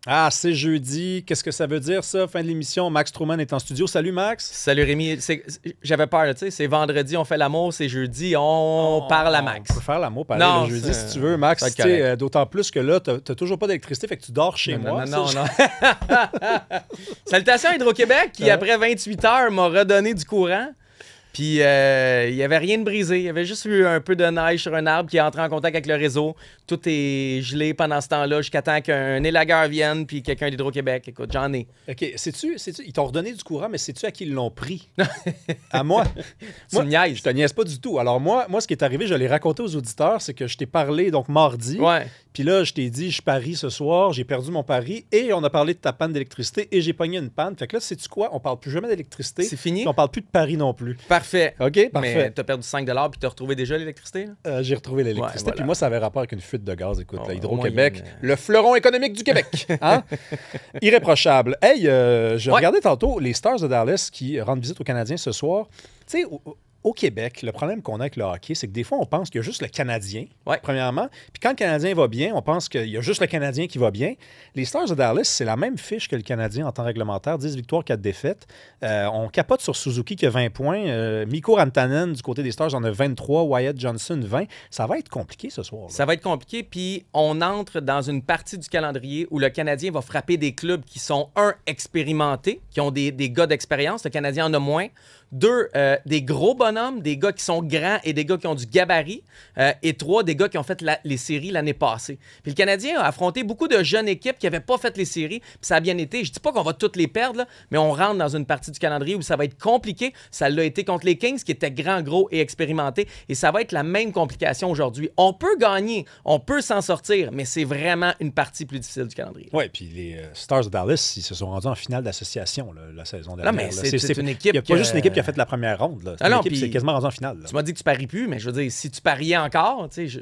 Ah, c'est jeudi. Qu'est-ce que ça veut dire, ça? Fin de l'émission. Max Truman est en studio. Salut, Max. Salut, Rémi. J'avais peur, tu sais. C'est vendredi, on fait l'amour. C'est jeudi, on parle à Max. On peut faire l'amour, pareil, le jeudi, si tu veux, Max. D'autant plus que là, t'as toujours pas d'électricité, fait que tu dors chez moi. Non. Salutations à Hydro-Québec, qui, après 28 heures, m'a redonné du courant. Puis, il n'y avait rien de brisé. Il y avait juste eu un peu de neige sur un arbre qui est entré en contact avec le réseau. Tout est gelé pendant ce temps-là jusqu'à temps qu'un élagueur vienne puis quelqu'un d'Hydro-Québec. Écoute, j'en ai. OK. Sais-tu, ils t'ont redonné du courant, mais sais-tu à qui ils l'ont pris? À moi. Tu me niaises. Je te niaise pas du tout. Alors, moi, ce qui est arrivé, je l'ai raconté aux auditeurs, c'est que je t'ai parlé, donc, mardi. Ouais. Puis là, je t'ai dit, je parie ce soir, j'ai perdu mon pari et on a parlé de ta panne d'électricité et j'ai pogné une panne. Fait que là, sais-tu quoi? On parle plus jamais d'électricité. C'est fini? Puis on parle plus de paris non plus. Parfait. OK, parfait. Mais t'as perdu 5 $ puis t'as retrouvé déjà l'électricité? J'ai retrouvé l'électricité. Ouais, voilà. Puis moi, ça avait rapport avec une fuite de gaz. Écoute, Oh, Hydro-Québec, le fleuron économique du Québec. Hein? Irréprochable. Hey, je regardais tantôt les Stars de Dallas qui rendent visite aux Canadiens ce soir. Tu sais, au Québec, le problème qu'on a avec le hockey, c'est que des fois, on pense qu'il y a juste le Canadien, premièrement. Puis quand le Canadien va bien, on pense qu'il y a juste le Canadien qui va bien. Les Stars de Dallas, c'est la même fiche que le Canadien en temps réglementaire, 10 victoires, 4 défaites. On capote sur Suzuki qui a 20 points. Mikko Rantanen, du côté des Stars, en a 23. Wyatt Johnson, 20. Ça va être compliqué ce soir. Ça va être compliqué, puis on entre dans une partie du calendrier où le Canadien va frapper des clubs qui sont, expérimentés, qui ont des gars d'expérience. Le Canadien en a moins. 2, des gros bonhommes, des gars qui sont grands et des gars qui ont du gabarit. Et 3, des gars qui ont fait les séries l'année passée. Puis le Canadien a affronté beaucoup de jeunes équipes qui n'avaient pas fait les séries, puis ça a bien été. Je dis pas qu'on va toutes les perdre, là, mais on rentre dans une partie du calendrier où ça va être compliqué. Ça l'a été contre les Kings, qui étaient grands, gros et expérimentés. Et ça va être la même complication aujourd'hui. On peut gagner, on peut s'en sortir, mais c'est vraiment une partie plus difficile du calendrier. Oui, puis les Stars de Dallas, ils se sont rendus en finale d'association la saison dernière. Non, mais c'est une équipe. Il n'y a pas juste une équipe qui a fait la première ronde. Là. C'est une équipe qui s'est quasiment rendue en finale. Là. Tu m'as dit que tu paries plus, mais je veux dire, si tu pariais encore, tu sais,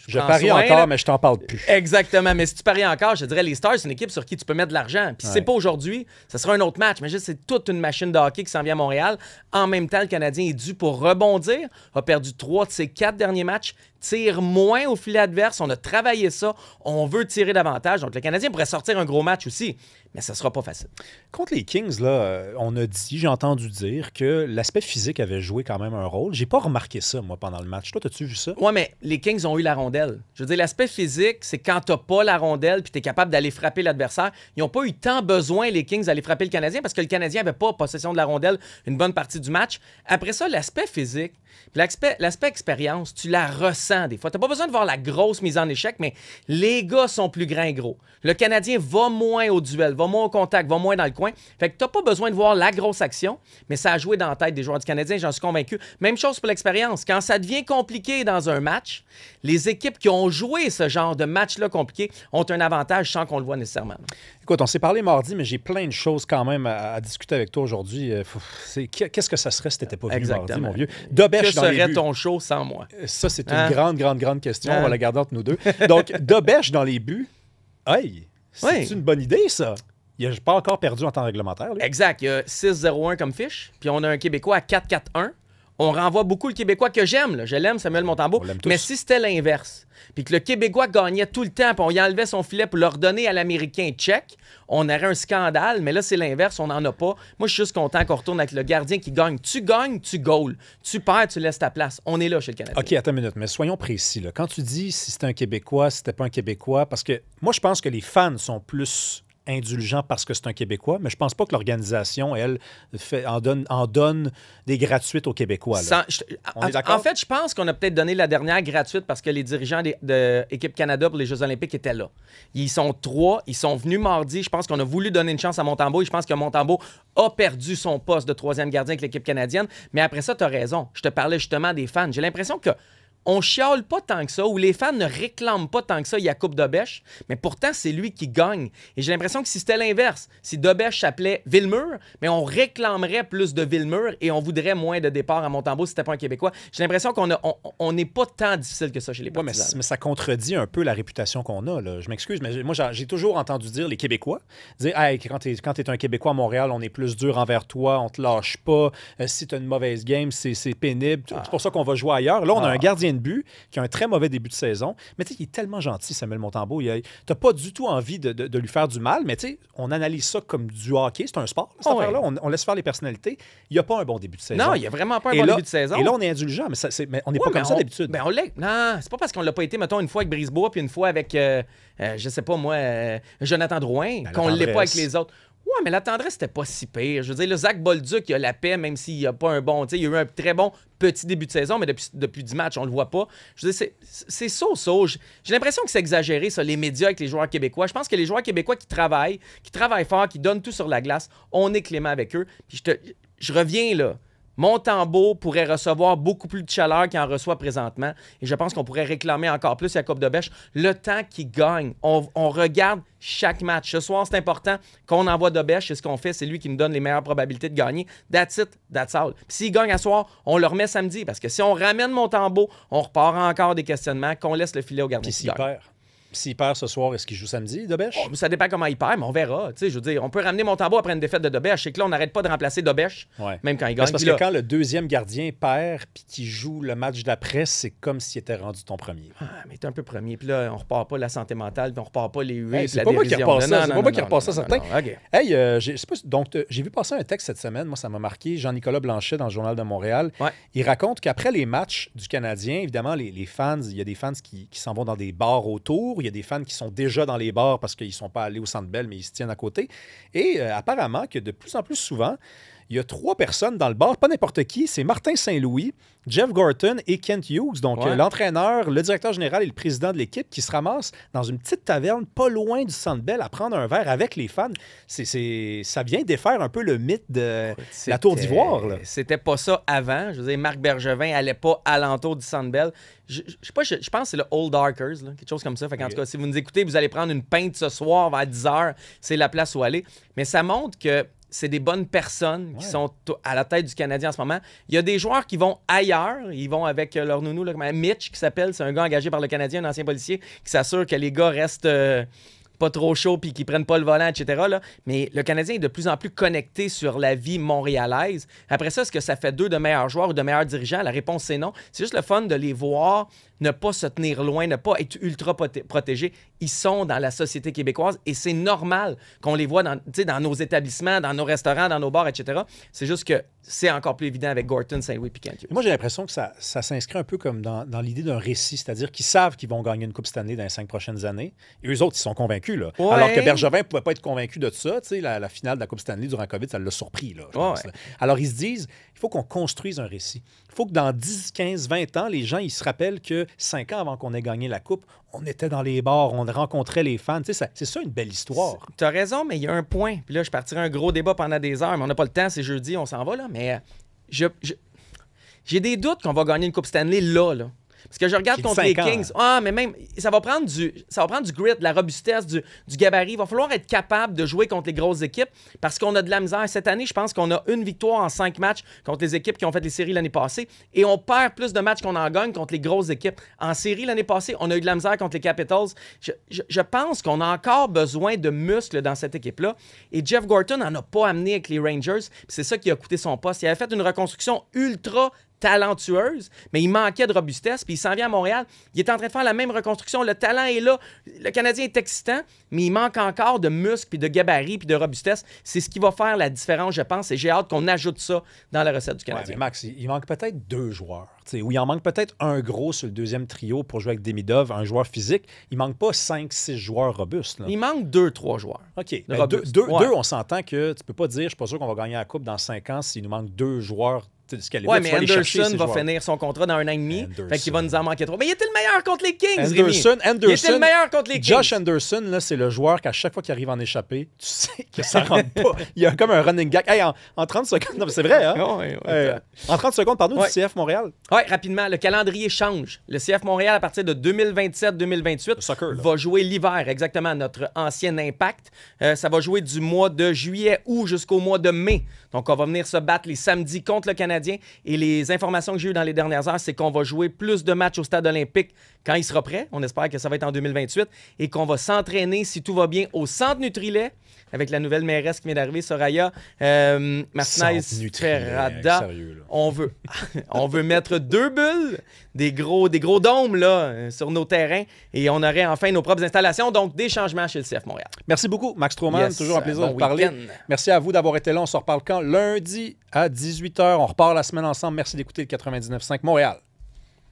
je parie encore, là, mais je t'en parle plus. Exactement. Mais si tu paries encore, je te dirais, les Stars, c'est une équipe sur qui tu peux mettre de l'argent. Puis si c'est pas aujourd'hui, ça sera un autre match. Mais juste, c'est toute une machine de hockey qui s'en vient à Montréal. En même temps, le Canadien est dû pour rebondir. A perdu 3 de ses 4 derniers matchs. Tire moins au filet adverse. On a travaillé ça. On veut tirer davantage. Donc, le Canadien pourrait sortir un gros match aussi. Mais ça sera pas facile. Contre les Kings, là, on a dit, j'ai entendu dire que l'aspect physique avait joué quand même un rôle. J'ai pas remarqué ça, moi, pendant le match. Toi, t'as-tu vu ça? Ouais, mais les Kings ont eu la rondelle. Je veux dire, l'aspect physique, c'est quand t'as pas la rondelle puis t'es capable d'aller frapper l'adversaire. Ils n'ont pas eu tant besoin, les Kings, d'aller frapper le Canadien parce que le Canadien avait pas possession de la rondelle une bonne partie du match. Après ça, l'aspect physique, l'aspect expérience, tu la ressens des fois. T'as pas besoin de voir la grosse mise en échec, mais les gars sont plus grands et gros. Le Canadien va moins au duel, va moins au contact, va moins dans le coin. Fait que t'as pas besoin de voir la grosse action, mais ça a joué dans la tête des joueurs du Canadien, j'en suis convaincu. Même chose pour l'expérience. Quand ça devient compliqué dans un match, les équipes qui ont joué ce genre de match-là compliqué ont un avantage sans qu'on le voit nécessairement. Écoute, on s'est parlé mardi, mais j'ai plein de choses quand même à discuter avec toi aujourd'hui. Qu'est-ce que ça serait si t'étais pas venu mardi, mon vieux? Que serait ton show sans moi? Ça, c'est une grande question. On va la garder entre nous deux. Donc, Dobèche dans les buts. Hey, c'est une bonne idée, ça? Il n'a pas encore perdu en temps réglementaire. Lui. Exact. Il y a 6-0-1 comme fiche. Puis on a un Québécois à 4-4-1. On renvoie beaucoup le Québécois que j'aime. Là. Je l'aime, Samuel Montembeault. Mais si c'était l'inverse, puis que le Québécois gagnait tout le temps, puis on y enlevait son filet pour le redonner à l'Américain tchèque, on aurait un scandale. Mais là, c'est l'inverse, on n'en a pas. Moi, je suis juste content qu'on retourne avec le gardien qui gagne. Tu gagnes, tu goals. Tu perds, tu laisses ta place. On est là chez le Canadien. OK, attends une minute, mais soyons précis. Là. Quand tu dis si c'était un Québécois, si c'était pas un Québécois, parce que moi, je pense que les fans sont plus indulgent parce que c'est un Québécois, mais je pense pas que l'organisation, elle, en donne des gratuites aux Québécois. Là. On est d'accord? En fait, je pense qu'on a peut-être donné la dernière gratuite parce que les dirigeants de Équipe Canada pour les Jeux olympiques étaient là. Ils sont 3, ils sont venus mardi. Je pense qu'on a voulu donner une chance à Montembeault et je pense que Montembeault a perdu son poste de 3e gardien avec l'équipe canadienne. Mais après ça, tu as raison. Je te parlais justement des fans. J'ai l'impression que on chiale pas tant que ça, ou les fans ne réclament pas tant que ça Jakub Dobèche, mais pourtant, c'est lui qui gagne. Et j'ai l'impression que si c'était l'inverse, si Dobèche s'appelait Villemur, mais on réclamerait plus de Villemur et on voudrait moins de départ à Montembeault si c'était pas un Québécois. J'ai l'impression qu'on n'est pas tant difficile que ça chez les partisans. Mais ça contredit un peu la réputation qu'on a. Là. Je m'excuse, mais moi, j'ai toujours entendu dire les Québécois, dire hey, quand t'es un Québécois à Montréal, on est plus dur envers toi, on te lâche pas. Si t'as une mauvaise game, c'est pénible. C'est pour ça qu'on va jouer ailleurs. Là, on a un gardien gardien de but qui a un très mauvais début de saison. Mais tu sais, il est tellement gentil, Samuel Montembeault. T'as pas du tout envie de lui faire du mal, mais tu sais, on analyse ça comme du hockey. C'est un sport, cette affaire-là. On laisse faire les personnalités. Il n'y a pas un bon début de saison. Non, il n'y a vraiment pas un bon début de saison. Et là, on est indulgent, mais on n'est pas comme ça d'habitude. Ben non, c'est pas parce qu'on l'a pas été, mettons, une fois avec Brisebois, puis une fois avec, je sais pas moi, Jonathan Drouin, qu'on ne l'est pas avec les autres. Ouais, mais la tendresse, c'était pas si pire. Je veux dire, le Zach Bolduc, il a la paix, même s'il n'y a pas un bon. Il y a eu un très bon petit début de saison, mais depuis 10 matchs, on le voit pas. Je veux dire, c'est so-so. J'ai l'impression que c'est exagéré, ça, les médias avec les joueurs québécois. Je pense que les joueurs québécois qui travaillent fort, qui donnent tout sur la glace, on est clément avec eux. Puis je reviens là. Montembeault pourrait recevoir beaucoup plus de chaleur qu'il en reçoit présentement. Et je pense qu'on pourrait réclamer encore plus la Coupe de Bêche. Le temps qu'il gagne, on regarde chaque match. Ce soir, c'est important qu'on envoie de Bêche. C'est ce qu'on fait. C'est lui qui nous donne les meilleures probabilités de gagner. That's it, that's all. Puis s'il gagne à soir, on le remet samedi. Parce que si on ramène Montembeault, on repart encore des questionnements, qu'on laisse le filet au gardien. S'il perd ce soir, est-ce qu'il joue samedi, Dobèche? Oh, ça dépend comment il perd, mais on verra. Je veux dire, on peut ramener Montembeault après une défaite de Dobèche. C'est que là, on n'arrête pas de remplacer Dobèche, même quand il gagne. C'est parce que quand le deuxième gardien perd puis qu'il joue le match d'après, c'est comme s'il était rendu ton premier. Ah, mais t'es un peu premier. Puis là, on repart pas la santé mentale, puis on repart pas les huées. Hey, c'est pas moi qui repart ça. C'est pas moi qui repart ça, certain. Okay. Hey, j'ai vu passer un texte cette semaine. Moi, ça m'a marqué. Jean-Nicolas Blanchet dans le Journal de Montréal. Ouais. Il raconte qu'après les matchs du Canadien, évidemment, les fans, il y a des fans qui s'en vont dans des bars autour. Il y a des fans qui sont déjà dans les bars parce qu'ils ne sont pas allés au Centre Bell, mais ils se tiennent à côté. Et apparemment que de plus en plus souvent, il y a 3 personnes dans le bar, pas n'importe qui, c'est Martin Saint-Louis, Jeff Gorton et Kent Hughes, donc l'entraîneur, le directeur général et le président de l'équipe qui se ramassent dans une petite taverne pas loin du Centre Bell à prendre un verre avec les fans. Ça vient défaire un peu le mythe de la Tour d'Ivoire. Là. C'était pas ça avant. Je veux dire, Marc Bergevin n'allait pas alentour du Centre Bell. Je pense que c'est le Old Darkers, là, quelque chose comme ça. Fait qu'en tout cas, si vous nous écoutez, vous allez prendre une pinte ce soir vers 10h. C'est la place où aller. Mais ça montre que c'est des bonnes personnes qui sont à la tête du Canadien en ce moment. Il y a des joueurs qui vont ailleurs. Ils vont avec leur nounou, là, Mitch, qui s'appelle. C'est un gars engagé par le Canadien, un ancien policier, qui s'assure que les gars restent pas trop chauds puis qu'ils prennent pas le volant, etc. Là. Mais le Canadien est de plus en plus connecté sur la vie montréalaise. Après ça, est-ce que ça fait d'eux de meilleurs joueurs ou de meilleurs dirigeants? La réponse, c'est non. C'est juste le fun de les voir ne pas se tenir loin, ne pas être ultra protégés. Ils sont dans la société québécoise et c'est normal qu'on les voit dans nos établissements, dans nos restaurants, dans nos bars, etc. C'est juste que c'est encore plus évident avec Gorton, Saint-Louis et Kent Hughes. Moi, j'ai l'impression que ça s'inscrit un peu comme dans l'idée d'un récit, c'est-à-dire qu'ils savent qu'ils vont gagner une Coupe Stanley dans les 5 prochaines années. Et eux autres, ils sont convaincus. Là. Ouais. Alors que Bergevin ne pouvait pas être convaincu de ça. La finale de la Coupe Stanley durant COVID, ça l'a surpris. Là, je pense, là. Alors, ils se disent, il faut qu'on construise un récit. Il faut que dans 10, 15, 20 ans, les gens ils se rappellent que 5 ans avant qu'on ait gagné la Coupe, on était dans les bars, on rencontrait les fans. C'est ça une belle histoire. Tu as raison, mais il y a un point. Puis là, je partirai un gros débat pendant des heures, mais on n'a pas le temps, c'est jeudi, on s'en va là. Mais j'ai des doutes qu'on va gagner une Coupe Stanley là. Parce que je regarde contre les Kings. Ah, mais même, ça va prendre du grit, de la robustesse, du gabarit. Il va falloir être capable de jouer contre les grosses équipes parce qu'on a de la misère. Cette année, je pense qu'on a une victoire en 5 matchs contre les équipes qui ont fait les séries l'année passée et on perd plus de matchs qu'on en gagne contre les grosses équipes. En série l'année passée, on a eu de la misère contre les Capitals. Je pense qu'on a encore besoin de muscles dans cette équipe-là. Et Jeff Gorton n'en a pas amené avec les Rangers. C'est ça qui a coûté son poste. Il avait fait une reconstruction ultra talentueuse, mais il manquait de robustesse, puis il s'en vient à Montréal. Il est en train de faire la même reconstruction. Le talent est là. Le Canadien est excitant, mais il manque encore de muscles, puis de gabarit, puis de robustesse. C'est ce qui va faire la différence, je pense, et j'ai hâte qu'on ajoute ça dans la recette du Canadien. Ouais, mais Max, il manque peut-être 2 joueurs. Ou il en manque peut-être un gros sur le deuxième trio pour jouer avec Demidov, un joueur physique. Il manque pas 5-6 joueurs robustes. Là. Il manque 2-3 joueurs. OK. Ben, deux, on s'entend que tu peux pas dire, je suis pas sûr qu'on va gagner la Coupe dans 5 ans s'il nous manque 2 joueurs. Oui, mais Anderson va finir son contrat dans 1 an et demi. Fait qu'il va nous en manquer 3. Mais il était le meilleur contre les Kings, Anderson, il était le meilleur contre les Kings. Josh Anderson, là, c'est le joueur qu'à chaque fois qu'il arrive en échappée, tu sais que ça rentre pas. Il y a comme un running gag. Hey, en 30 secondes, non, c'est vrai, hein? En 30 secondes, parle-nous du CF Montréal. Oui, rapidement, le calendrier change. Le CF Montréal, à partir de 2027-2028, va jouer l'hiver, exactement, notre ancien Impact. Ça va jouer du mois de juillet, août jusqu'au mois de mai. Donc, on va venir se battre les samedis contre le Canadien Canadien. Et les informations que j'ai eues dans les dernières heures, c'est qu'on va jouer plus de matchs au Stade olympique quand il sera prêt. On espère que ça va être en 2028. Et qu'on va s'entraîner, si tout va bien, au Centre Nutrilait, avec la nouvelle mairesse qui vient d'arriver, Soraya Martinez-Ferrada. On veut mettre 2 bulles, des gros dômes là, sur nos terrains, et on aurait enfin nos propres installations, donc des changements chez le CF Montréal. Merci beaucoup, Max Stroman. Toujours un plaisir de parler. Week-end. Merci à vous d'avoir été là. On se reparle quand? Lundi à 18h. On repart la semaine ensemble. Merci d'écouter le 99.5 Montréal.